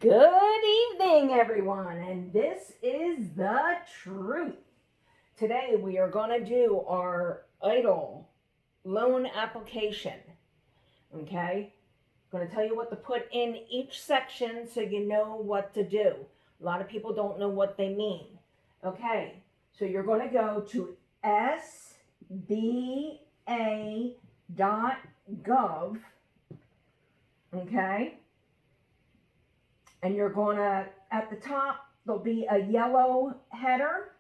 Good evening, everyone, and this is the truth. Today we are going to do our EIDL loan application. Okay, I'm going to tell you what to put in each section so you know what to do. A lot of people don't know what they mean. Okay, so you're going to go to sba.gov. Okay. And you're going to, at the top, there'll be a yellow header,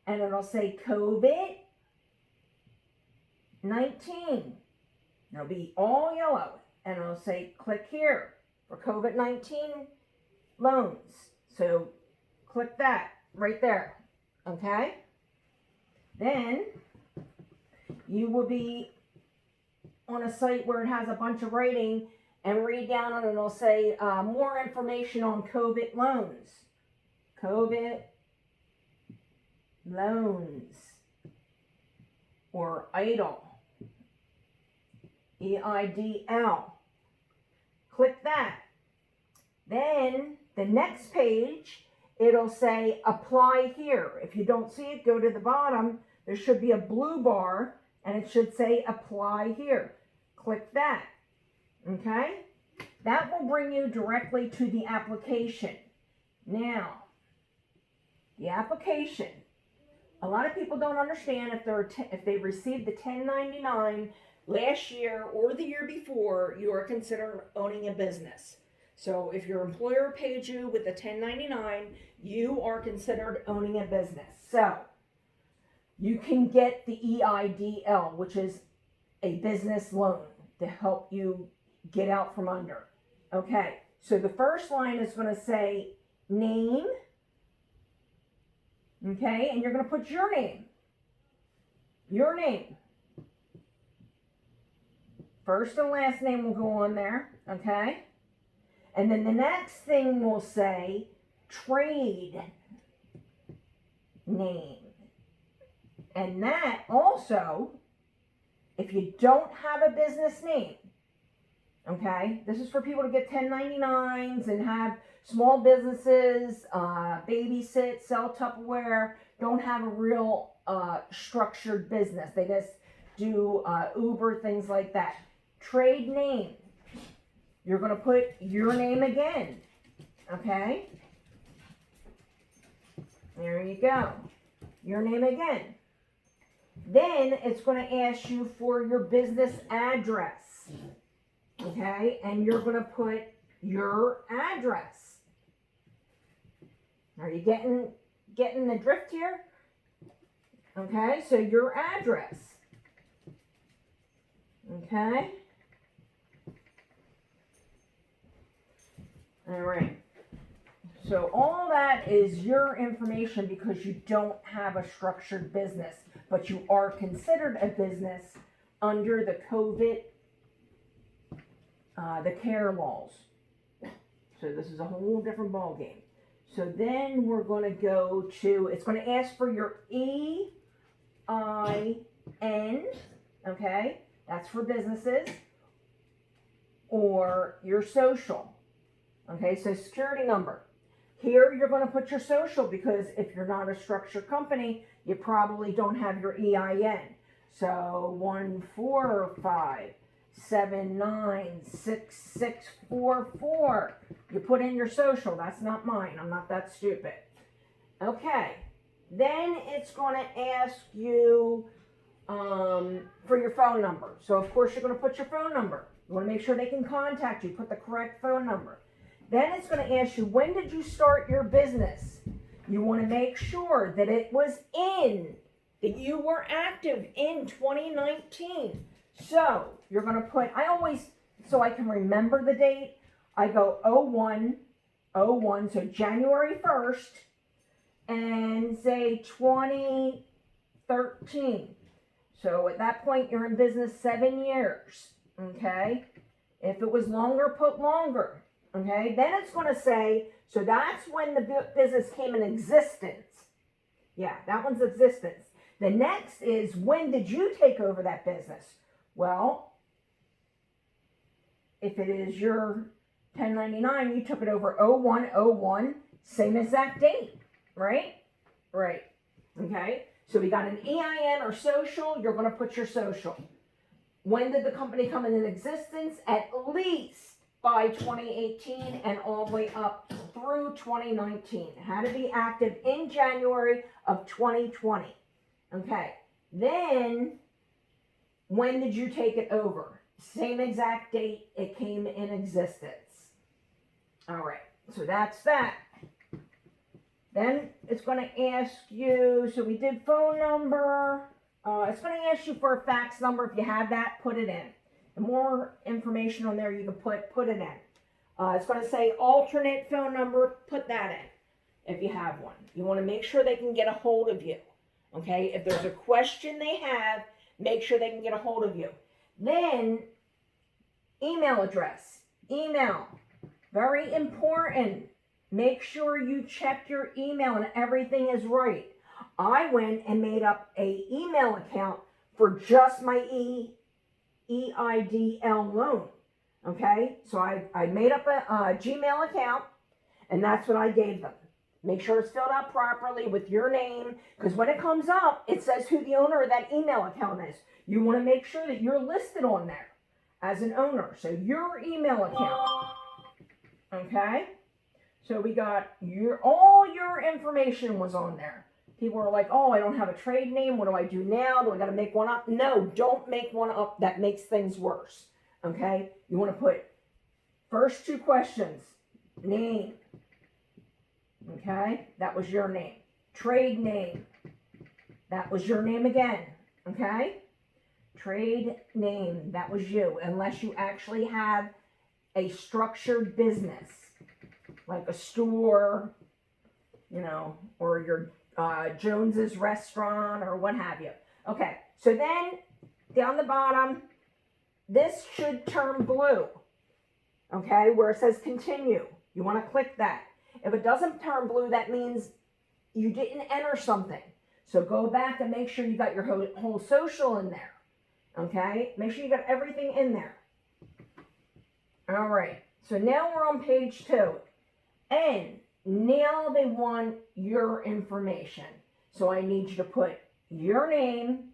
and it'll say COVID-19. It'll be all yellow, and it'll say click here for COVID-19 loans. So click that right there, okay? Then you will be on a site where it has a bunch of writing, and read down and it'll say more information on COVID loans. COVID loans or EIDL. EIDL. Click that. Then the next page, it'll say apply here. If you don't see it, go to the bottom. There should be a blue bar and it should say apply here. Click that. Okay, that will bring you directly to the application. Now, the application. A lot of people don't understand if they received the 1099 last year or the year before, you are considered owning a business. So if your employer paid you with the 1099, you are considered owning a business. So you can get the EIDL, which is a business loan to help you get out from under. Okay, so the first line is going to say name. Okay, and you're going to put your name. Your name. First and last name will go on there. Okay, and then the next thing will say trade name. And that also, if you don't have a business name, okay, this is for people to get 1099s and have small businesses, babysit, sell Tupperware, don't have a real structured business. They just do Uber, things like that. Trade name. You're going to put your name again, okay? There you go. Your name again. Then it's going to ask you for your business address. Okay, and you're going to put your address. Are you getting the drift here? Okay, so your address. Okay. All right. So all that is your information because you don't have a structured business, but you are considered a business under the COVID the care laws. So this is a whole different ball game. So then we're going to go to, it's going to ask for your EIN, okay, that's for businesses, or your social, okay, so security number. Here you're going to put your social because if you're not a structured company, you probably don't have your EIN. So 145796644. You put in your social. That's not mine. I'm not that stupid. Okay. Then it's going to ask you for your phone number. So of course you're going to put your phone number. You want to make sure they can contact you. Put the correct phone number. Then it's going to ask you, when did you start your business? You want to make sure that it was that you were active in 2019. So you're going to put, so I can remember the date, I go 01, so January 1st, and say 2013. So at that point, you're in business 7 years, okay? If it was longer, put longer, okay? Then it's going to say, so that's when the business came in existence. Yeah, that one's existence. The next is, when did you take over that business? Well, if it is your 1099, you took it over 0101, same exact date, right? Right. Okay. So we got an EIN or social. You're going to put your social. When did the company come into existence? At least by 2018 and all the way up through 2019. It had to be active in January of 2020. Okay. Then, when did you take it over? Same exact date it came in existence. All right. So that's that. Then it's going to ask you, so we did phone number. It's going to ask you for a fax number. If you have that, put it in. The more information on there you can put it in. It's going to say alternate phone number, put that in if you have one. You want to make sure they can get a hold of you. Okay? If there's a question they have, make sure they can get a hold of you. Then, email address. Email. Very important. Make sure you check your email and everything is right. I went and made up a email account for just my EIDL loan. Okay, so I made up a Gmail account, and that's what I gave them. Make sure it's filled out properly with your name, because when it comes up, it says who the owner of that email account is. You want to make sure that you're listed on there as an owner. So your email account. Okay. So we got all your information was on there. People are like, oh, I don't have a trade name. What do I do now? Do I got to make one up? No, don't make one up. That makes things worse. Okay? You want to put first two questions. Name. Okay? That was your name. Trade name. That was your name again. Okay? Trade name. That was you. Unless you actually have a structured business. Like a store, you know, or your Jones's restaurant or what have you. Okay, so then down the bottom, this should turn blue. Okay, where it says continue. You want to click that. If it doesn't turn blue, that means you didn't enter something. So go back and make sure you got your whole social in there. Okay, make sure you got everything in there. All right, so now we're on page 2. And now they want your information. So I need you to put your name.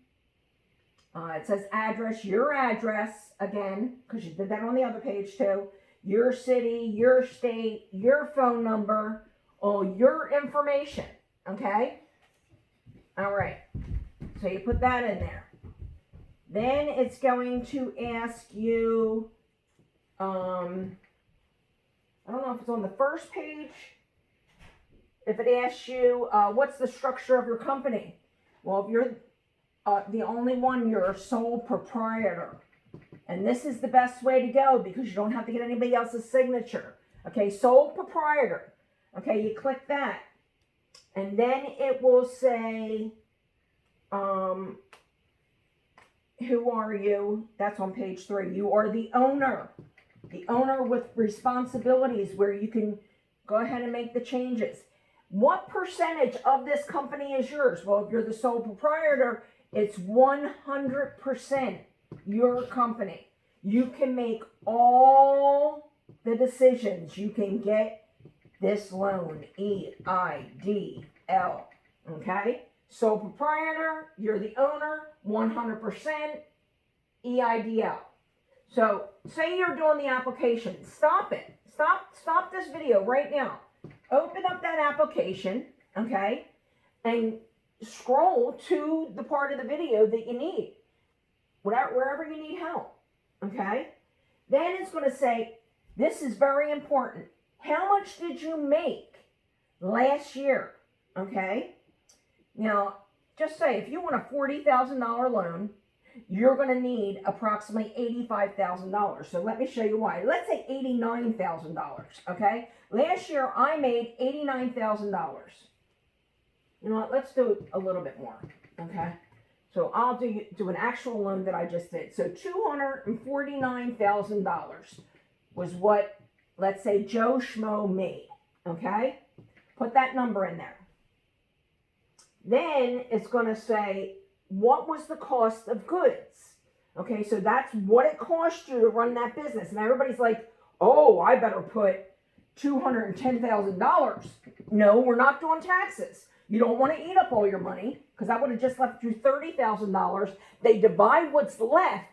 It says address, your address, again, because you did that on the other page too. Your city, your state, your phone number, all your information. Okay? All right. So you put that in there. Then it's going to ask you, I don't know if it's on the first page. If it asks you, what's the structure of your company? Well, if you're the only one, you're a sole proprietor. And this is the best way to go because you don't have to get anybody else's signature. Okay, sole proprietor. Okay, you click that. And then it will say, who are you? That's on page 3. You are the owner. The owner with responsibilities where you can go ahead and make the changes. What percentage of this company is yours? Well, if you're the sole proprietor, it's 100% your company. You can make all the decisions. You can get this loan, EIDL, okay? Sole proprietor, you're the owner, 100% EIDL. So, say you're doing the application. Stop it. Stop this video right now. Open up that application, okay? And scroll to the part of the video that you need. Wherever you need help, okay? Then it's going to say, this is very important. How much did you make last year, okay? Now, just say if you want a $40,000 loan, you're going to need approximately $85,000. So let me show you why. Let's say $89,000, okay? Last year, I made $89,000. You know what? Let's do a little bit more, okay? So I'll do an actual loan that I just did. So $249,000 was what, let's say, Joe Schmo made, okay? Put that number in there. Then it's going to say, what was the cost of goods? Okay, so that's what it cost you to run that business. And everybody's like, oh, I better put $210,000. No, we're not doing taxes. You don't want to eat up all your money, because I would have just left you $30,000. They divide what's left,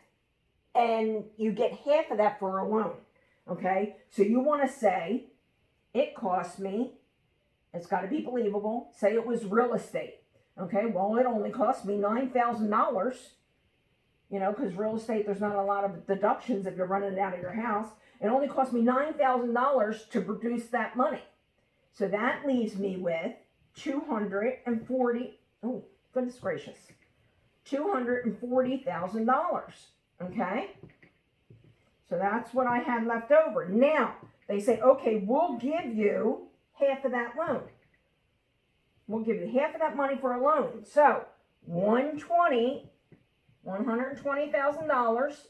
and you get half of that for a loan. Okay, so you want to say, it cost me, it's got to be believable. Say it was real estate. Okay, well, it only cost me $9,000. You know, because real estate, there's not a lot of deductions if you're running it out of your house. It only cost me $9,000 to produce that money. So that leaves me with oh, goodness gracious, $240,000. Okay? So that's what I had left over. Now, they say, okay, we'll give you half of that loan. We'll give you half of that money for a loan. So, $120,000,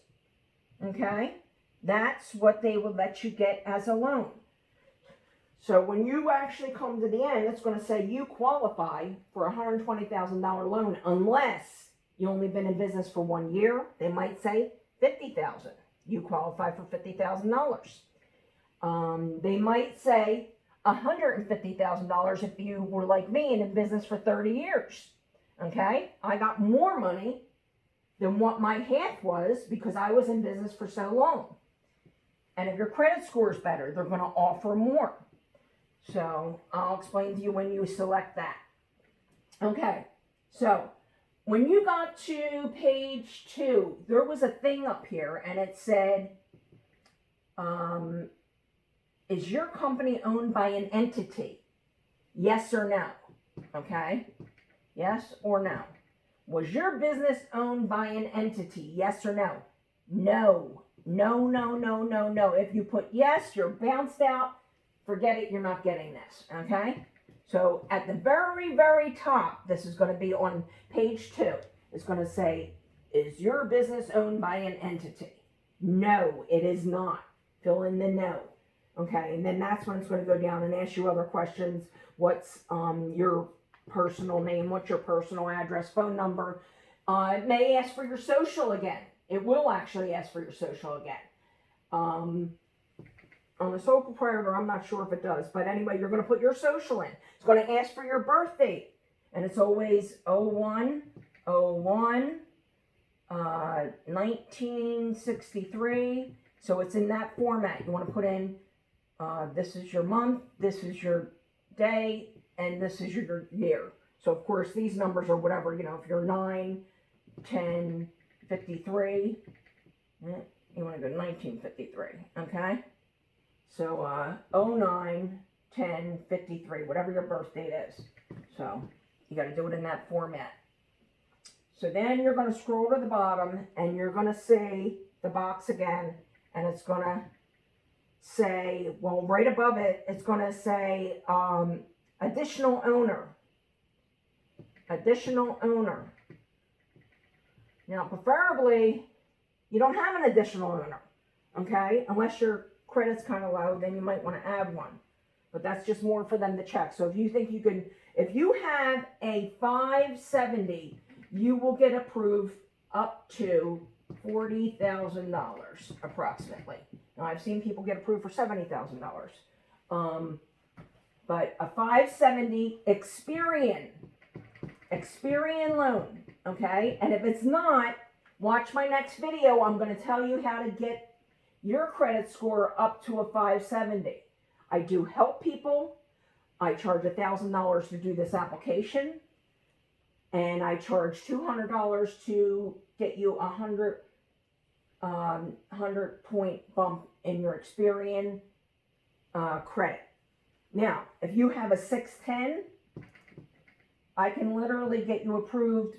okay? That's what they will let you get as a loan. So when you actually come to the end, it's going to say you qualify for a $120,000 loan unless you only been in business for 1 year. They might say $50,000. You qualify for $50,000. They might say $150,000 if you were like me and in business for 30 years. Okay? I got more money than what my half was because I was in business for so long. And if your credit score is better, they're going to offer more. So I'll explain to you when you select that. Okay, so when you got to page 2, there was a thing up here and it said, is your company owned by an entity? Yes or no? Okay, yes or no? Was your business owned by an entity? Yes or no? No. No, no, no, no, no. If you put yes, you're bounced out. Forget it, you're not getting this, okay? So at the very, very top, this is going to be on page 2. It's going to say, is your business owned by an entity? No, it is not. Fill in the no. Okay, and then that's when it's going to go down and ask you other questions. What's your personal name? What's your personal address, phone number? It may ask for your social again. It will actually ask for your social again. On the sole proprietor, I'm not sure if it does. But anyway, you're going to put your social in. It's going to ask for your birth date. And it's always 1963. So it's in that format. You want to put in, this is your month, this is your day, and this is your year. So, of course, these numbers are whatever, you know, if you're 9, 10, 53, you want to go 1953, okay? So, 09, 10, 53, whatever your birth date is. So, you got to do it in that format. So then you're going to scroll to the bottom, and you're going to see the box again, and it's going to say, well, right above it, it's going to say, additional owner. Additional owner. Now, preferably, you don't have an additional owner, okay? Unless your credit's kind of low, then you might want to add one. But that's just more for them to check. So if you think you can, if you have a 570, you will get approved up to $40,000 approximately. Now, I've seen people get approved for $70,000. But a 570 Experian loan, okay? And if it's not, watch my next video. I'm going to tell you how to get your credit score up to a 570. I do help people. I charge $1,000 to do this application. And I charge $200 to get you a 100 point bump in your Experian credit. Now, if you have a 610, I can literally get you approved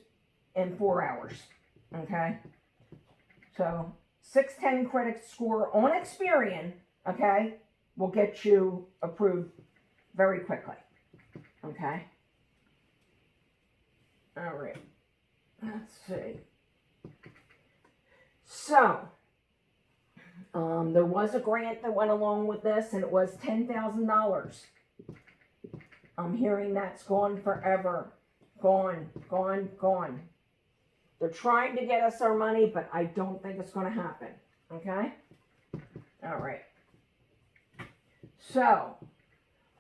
in 4 hours, okay? So, 610 credit score on Experian, okay, will get you approved very quickly, okay? All right, let's see. So, there was a grant that went along with this, and it was $10,000. I'm hearing that's gone forever. Gone, gone, gone. They're trying to get us our money, but I don't think it's going to happen. Okay? All right. So,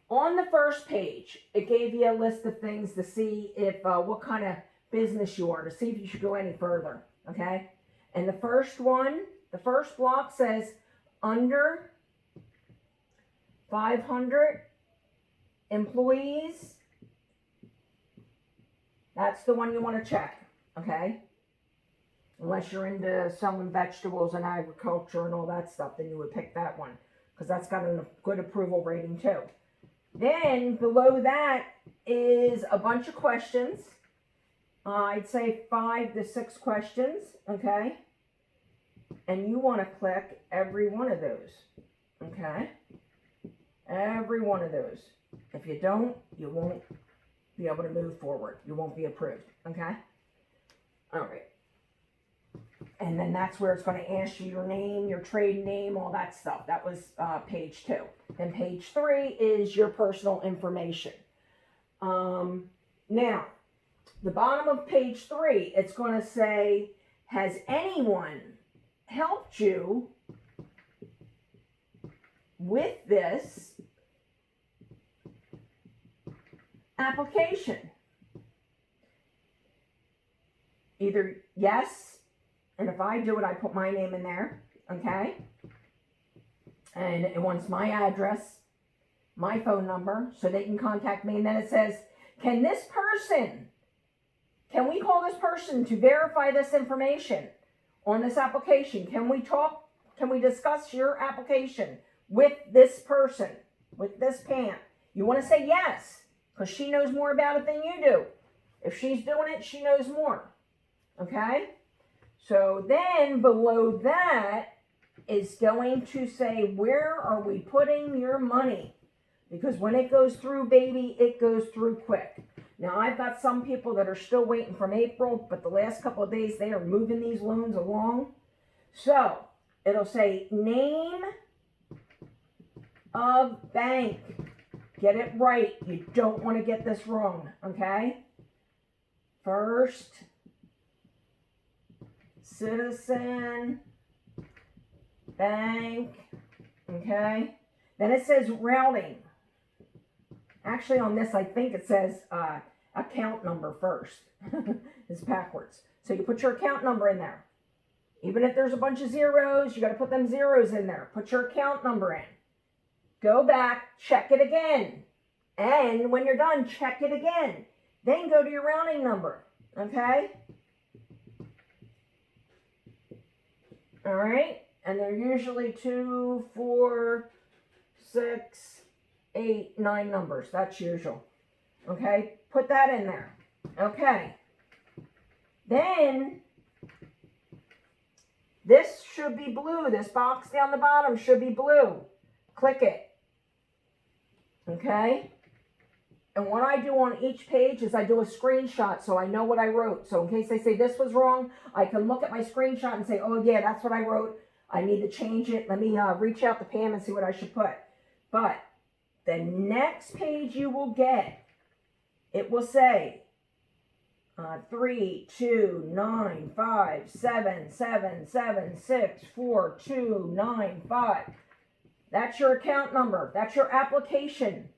on the first page, it gave you a list of things to see if what kind of business you are, to see if you should go any further, okay? And the first one, the first block says under 500 employees. That's the one you want to check, okay? Unless you're into selling vegetables and agriculture and all that stuff, then you would pick that one, because that's got a good approval rating too. Then below that is a bunch of questions. I'd say 5 to 6 questions, okay? And you want to click every one of those, okay? Every one of those. If you don't, you won't be able to move forward. You won't be approved, okay? All right. And then that's where it's going to ask you your name, your trade name, all that stuff. That was page 2. Then page 3 is your personal information. Now, the bottom of page 3, it's going to say, has anyone helped you with this application? Either yes, and if I do it, I put my name in there, okay? And it wants my address, my phone number, so they can contact me. And then it says, can we call this person to verify this information on this application? Can we discuss your application with this person, with this Pam? You want to say yes, because she knows more about it than you do. If she's doing it, she knows more, okay? So then below that is going to say, where are we putting your money? Because when it goes through, baby, it goes through quick. Now, I've got some people that are still waiting from April, but the last couple of days, they are moving these loans along. So it'll say name of bank. Get it right. You don't want to get this wrong, okay? First Citizen Bank, okay? Then it says routing. Actually, on this, I think it says account number first. It's backwards. So you put your account number in there. Even if there's a bunch of zeros, you got to put them zeros in there. Put your account number in. Go back, check it again. And when you're done, check it again. Then go to your routing number, okay? All right, and they're usually 2, 4, 6, 8, 9 numbers. That's usual. Okay, put that in there. Okay. Then this should be blue. This box down the bottom should be blue. Click it. Okay. And what I do on each page is I do a screenshot so I know what I wrote. So in case they say this was wrong, I can look at my screenshot and say, oh yeah, that's what I wrote. I need to change it. Let me reach out to Pam and see what I should put. But the next page you will get, it will say 3, 2, 9, 5, 7, 7, 7, 6, 4, 2, 9, 5. That's your account number. That's your application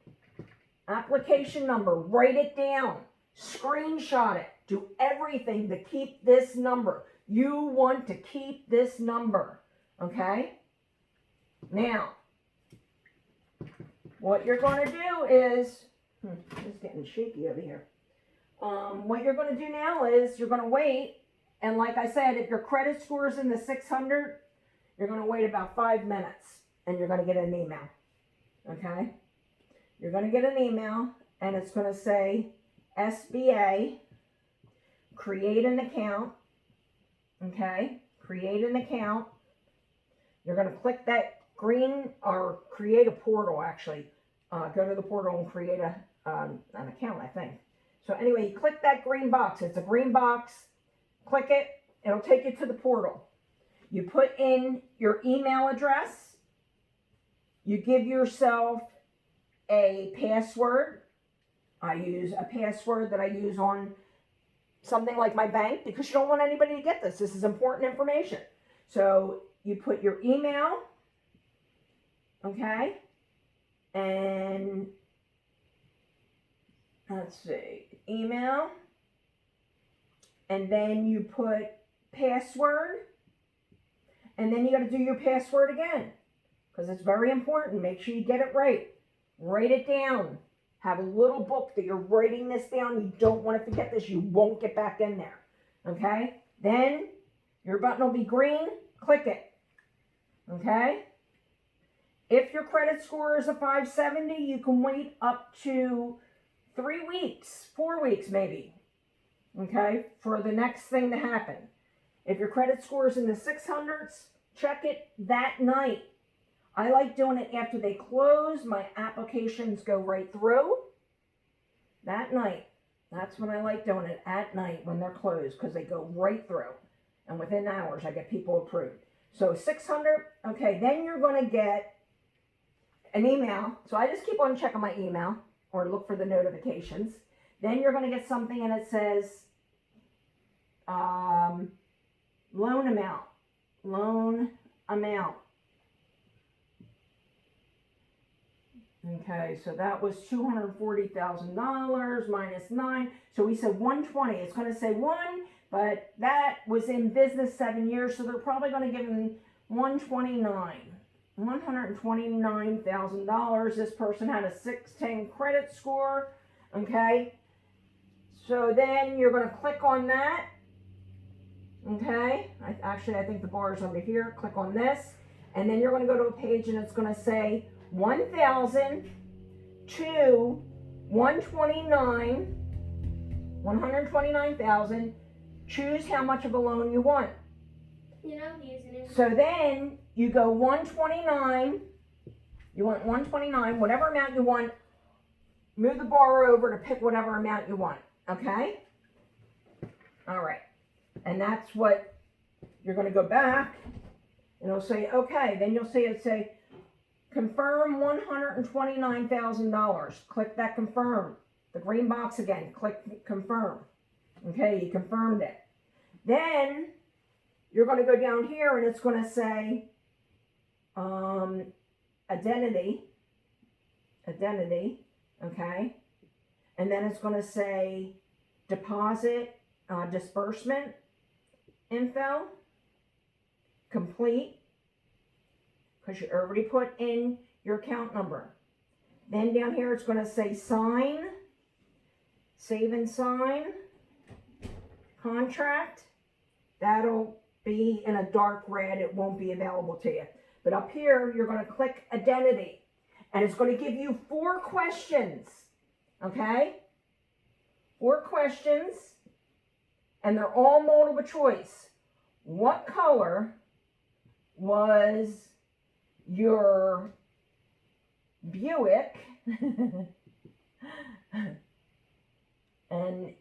number. Write it down. Screenshot it. Do everything to keep this number. You want to keep this number. Okay? Now, what you're going to do is, it's getting shaky over here. What you're going to do now is you're going to wait. And like I said, if your credit score is in the 600, you're going to wait about 5 minutes and you're going to get an email. Okay? You're going to get an email, and it's going to say SBA, create an account, okay? Create an account. You're going to click that green, or create a portal, actually. Go to the portal and create an account, I think. So anyway, you click that green box. It's a green box. Click it. It'll take you to the portal. You put in your email address. You give yourself a password. I use a password that I use on something like my bank because you don't want anybody to get this. This is important information. So you put your email, okay? and let's see, email, and then you put password, and then you got to do your password again, because it's very important. Make sure you get it right. Write it down. Have a little book that you're writing this down. You don't want to forget this. You won't get back in there. Okay? Then your button will be green. Click it. Okay? If your credit score is a 570, you can wait up to 3 weeks, 4 weeks maybe. Okay? For the next thing to happen. If your credit score is in the 600s, check it that night. I like doing it after they close. My applications go right through that night. That's when I like doing it, at night when they're closed, because they go right through. And within hours, I get people approved. So 600, okay, then you're going to get an email. So I just keep on checking my email or look for the notifications. Then you're going to get something and it says loan amount. Okay, so that was $240,000 minus 9. So we said 120. It's going to say 1, but that was in business 7 years, so they're probably going to give him 129. $129,000. This person had a 610 credit score. Okay, so then you're going to click on that. Okay, I think the bar is over here. Click on this, and then you're going to go to a page, and it's going to say 1,000 to 129,000. Choose how much of a loan you want. So then you go 129. You want 129, whatever amount you want. Move the bar over to pick whatever amount you want. Okay? All right. And that's what you're going to go back, and it'll say, okay. Then you'll see it say, confirm $129,000. Click that confirm. The green box again. Click confirm. Okay, you confirmed it. Then you're going to go down here, and it's going to say identity. Okay, and then it's going to say deposit disbursement info complete, because you already put in your account number. Then down here it's going to say sign, save and sign, contract. That'll be in a dark red. It won't be available to you. But up here you're going to click identity, and it's going to give you 4 questions. Okay? 4 questions, and they're all multiple choice. What color was your Buick? And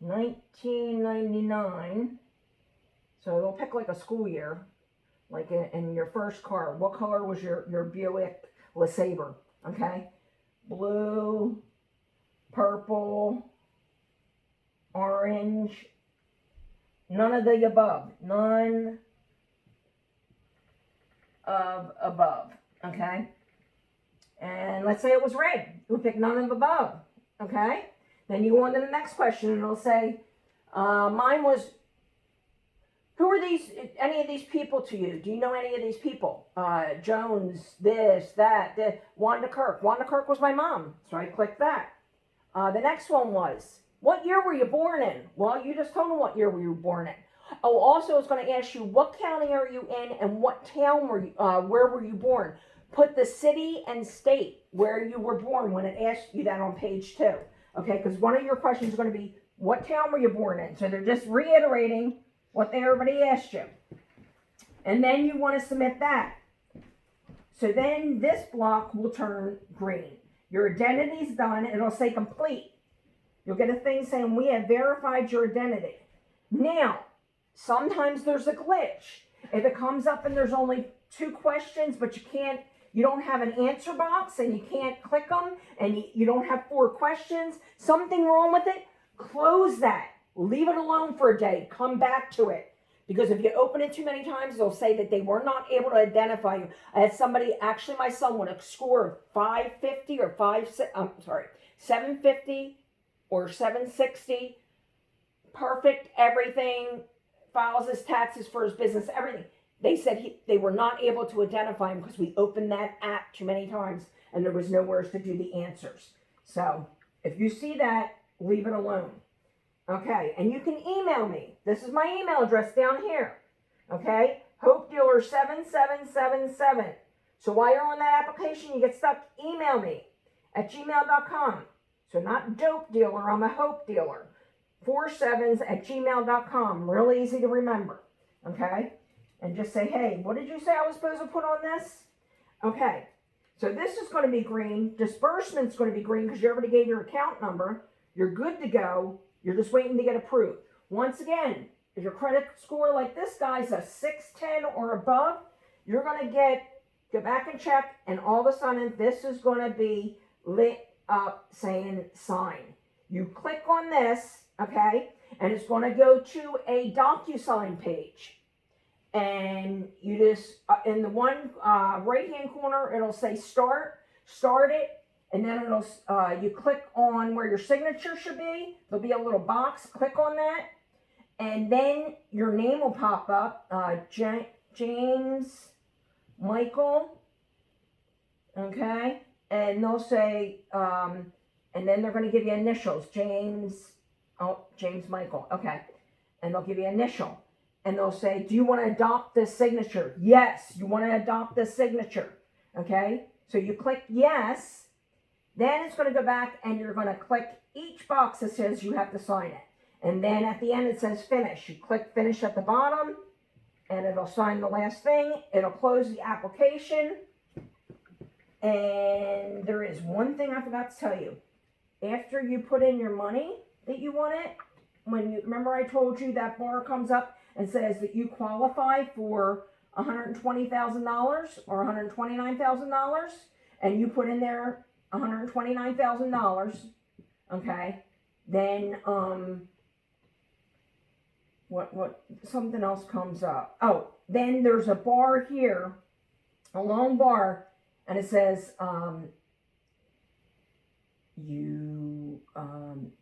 1999. So they'll pick like a school year, like in your first car. What color was your Buick LeSabre? Okay, blue, purple, orange. None of the above. None of above. Okay? And let's say it was red. You would pick none of above. Okay? Then you go on to the next question, and it'll say, mine was, who are any of these people to you? Do you know any of these people? Jones, this, that, Wanda Kirk. Wanda Kirk was my mom. So I clicked that. The next one was, what year were you born in? Well, you just told them what year were you born in. Oh, also it's going to ask you, what county are you in and what town were you, where were you born? Put the city and state where you were born when it asks you that on page 2. Okay, because one of your questions is going to be, what town were you born in? So they're just reiterating what they already asked you. And then you want to submit that. So then this block will turn green. Your identity's done. It'll say complete. You'll get a thing saying, we have verified your identity. Now, sometimes there's a glitch. If it comes up and there's only 2 questions, but you don't have an answer box and you can't click them, and you don't have 4 questions, something wrong with it, close that. Leave it alone for a day. Come back to it. Because if you open it too many times, they'll say that they were not able to identify you. I had somebody, actually my son, with a score of 550 or 750 or 760. Perfect, everything, files his taxes for his business, everything. They said they were not able to identify him because we opened that app too many times and there was nowhere to do the answers. So if you see that, leave it alone. Okay, and you can email me. This is my email address down here. Okay, HopeDealer7777. So while you're on that application, you get stuck, email me at gmail.com. So not dope dealer, I'm a hope dealer. 47s@gmail.com. Real easy to remember. Okay, and just say, hey, what did you say I was supposed to put on this? Okay, so this is going to be green. Disbursement's going to be green because you already gave your account number. You're good to go. You're just waiting to get approved. Once again, if your credit score like this guy's a 610 or above, you're going to go back and check, and all of a sudden this is going to be lit up saying sign. You click on this, okay, and it's going to go to a DocuSign page. And you just, in the one right-hand corner, it'll say start it. And then it'll, you click on where your signature should be. There'll be a little box. Click on that. And then your name will pop up. James Michael. Okay. And they'll say, and then they're going to give you initials. James Michael. Okay. And they'll give you initial. And they'll say, do you want to adopt this signature? Yes, you want to adopt this signature. Okay. So you click yes. Then it's going to go back and you're going to click each box that says you have to sign it. And then at the end it says finish. You click finish at the bottom and it'll sign the last thing. It'll close the application. And there is one thing I forgot to tell you. After you put in your money that you want it, remember I told you that bar comes up and says that you qualify for $120,000 or $129,000, and you put in there $129,000, okay, then what something else comes up. Oh, then there's a bar here, a long bar, and it says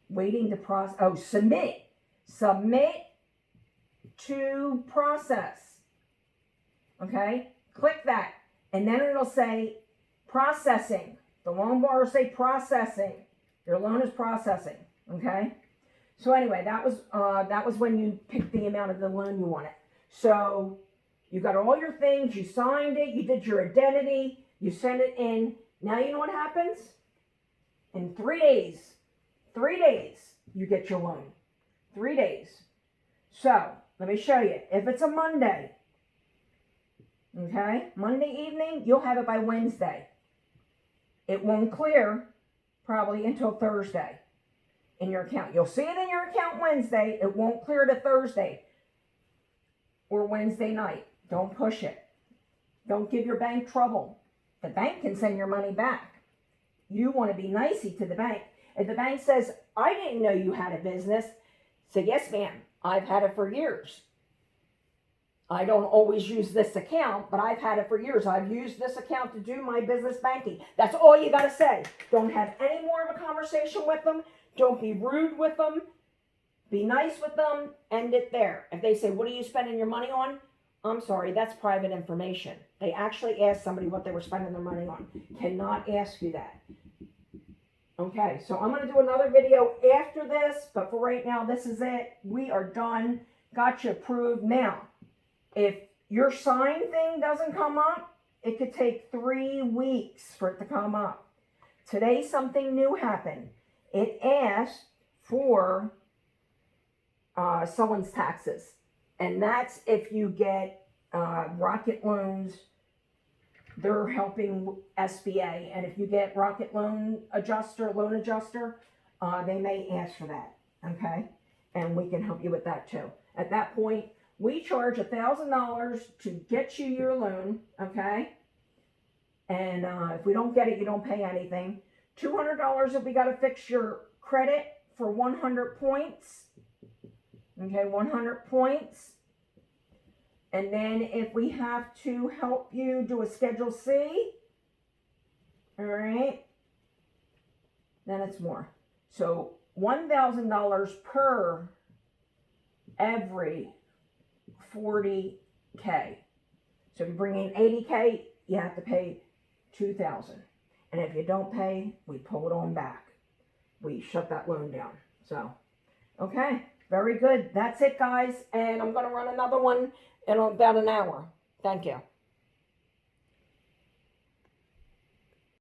waiting to process. Oh, submit to process. Okay, click that, and then it'll say processing. The long bar will say processing. Your loan is processing. Okay. So anyway, that was when you picked the amount of the loan you wanted. So you got all your things. You signed it. You did your identity. You sent it in. Now you know what happens? In 3 days, you get your loan. 3 days. So let me show you. If it's a Monday, okay, Monday evening, you'll have it by Wednesday. It won't clear probably until Thursday in your account. You'll see it in your account Wednesday. It won't clear to Thursday or Wednesday night. Don't push it. Don't give your bank trouble. The bank can send your money back. You want to be nicey to the bank. If the bank says, I didn't know you had a business, say, yes, ma'am, I've had it for years. I don't always use this account, but I've had it for years. I've used this account to do my business banking. That's all you got to say. Don't have any more of a conversation with them. Don't be rude with them. Be nice with them. End it there. If they say, what are you spending your money on? I'm sorry, that's private information. They actually asked somebody what they were spending their money on. Cannot ask you that. Okay, so I'm going to do another video after this, but for right now, this is it. We are done. Got you approved. Now, if your sign thing doesn't come up, it could take 3 weeks for it to come up. Today, something new happened. It asked for someone's taxes. And that's if you get Rocket Loans. They're helping SBA. And if you get Rocket Loan Adjuster, they may ask for that. Okay? And we can help you with that too. At that point, we charge $1,000 to get you your loan, okay? And if we don't get it, you don't pay anything. $200 if we got to fix your credit for 100 points. Okay, 100 points. And then if we have to help you do a Schedule C, all right, then it's more. So $1,000 per every 40K. So if you bring in 80K, you have to pay $2,000. And if you don't pay, we pull it on back. We shut that loan down. So, okay, very good. That's it, guys. And I'm going to run another one in about an hour. Thank you.